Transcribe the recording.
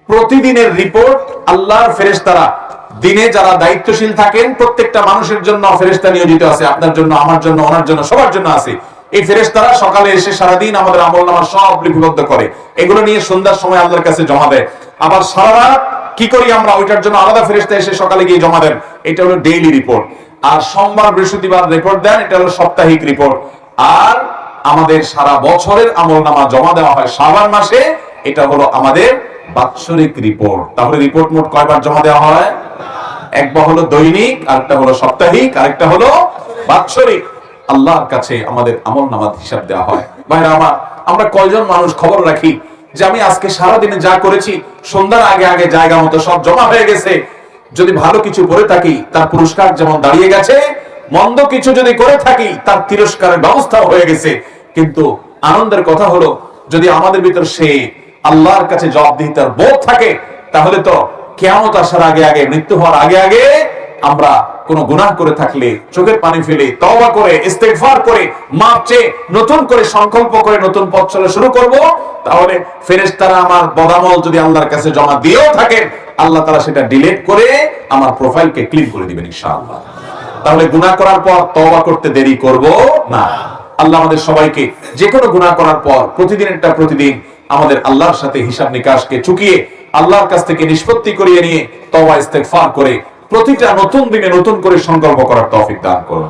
প্রতিদিনের রিপোর্ট আল্লাহর ফেরেশতারা দিনে যারা দায়িত্বশীল থাকেন প্রত্যেকটা মানুষের জন্য ফেরেশতা নিয়োজিত আছে, আপনার জন্য, আমার জন্য, ওনার জন্য, সবার জন্য আছে। এই ফেরেশতারা সকালে এসে সারাদিন আমাদের আমলনামা সব লিপিবদ্ধ করে, এগুলো নিয়ে সন্ধ্যার সময় আল্লাহর কাছে জমা দেয়। আবার সারা রাত কি করি আমরা, ওইটার জন্য আলাদা ফেরেশতা এসে সকালে গিয়ে জমা দেন, এটা হলো ডেইলি রিপোর্ট। আর সোমবার বৃহস্পতিবার রিপোর্ট দেন, এটা হলো সাপ্তাহিক রিপোর্ট। আর আমাদের সারা বছরের আমলনামা জমা দেওয়া হয় শাবান মাসে, এটা হলো আমাদের বাৎসরিক রিপোর্ট। তাহলে রিপোর্ট মোট কয়বার জমা দেওয়া হয়? একবার হলো দৈনিক, আরেকটা হলো সাপ্তাহিক, আরেকটা হলো বাৎসরিক। আল্লাহর কাছে আমাদের আমলনামার হিসাব দেওয়া হয়। ভাইরা আমার, আমরা কয়জন মানুষ খবর রাখি যে আমি আজকে সারা দিনে যা করেছি সন্ধ্যার আগে আগে জায়গা মতো সব জমা হয়ে গেছে। যদি ভালো কিছু করে থাকি তার পুরস্কার যেমন দাঁড়িয়ে গেছে, মন্দ কিছু যদি করে থাকি তার তিরস্কারের ব্যবস্থা হয়ে গেছে। কিন্তু আনন্দের কথা হলো, যদি আমাদের ভিতর সে আল্লাহর কাছে জবাবদিহিতার বোধ থাকে, তাহলে তো কিয়ামত আসার আগে আগে, মৃত্যু হওয়ার আগে আগে আমরা কোনো গুনাহ করে থাকলে চোখের পানি ফেলে তওবা করে ইস্তেগফার করে মাপ চেয়ে নতুন করে সংকল্প করে নতুন পথ চলা শুরু করব। তাহলে ফেরেশতারা আমার বদামল যদি আল্লাহর কাছে জমা দিয়েও থাকেন, আল্লাহ তাআলা সেটা ডিলিট করে আমার প্রোফাইলকে ক্লিন করে দিবেন ইনশাআল্লাহ। তাহলে গুনাহ করার পর তওবা করতে দেরি করব না। আল্লাহ আমাদের সবাইকে যে কোনো গুনাহ করার পর প্রতিদিনেরটা প্রতিদিন আমাদের আল্লাহর সাথে হিসাব নিকাশকে চুকিয়ে আল্লাহর কাছ থেকে নিষ্পত্তি করিয়ে নিয়ে তওবা ইস্তেগফার করে প্রতিটা নতুন দিনে নতুন করে সংকল্প করার তৌফিক দান করুন।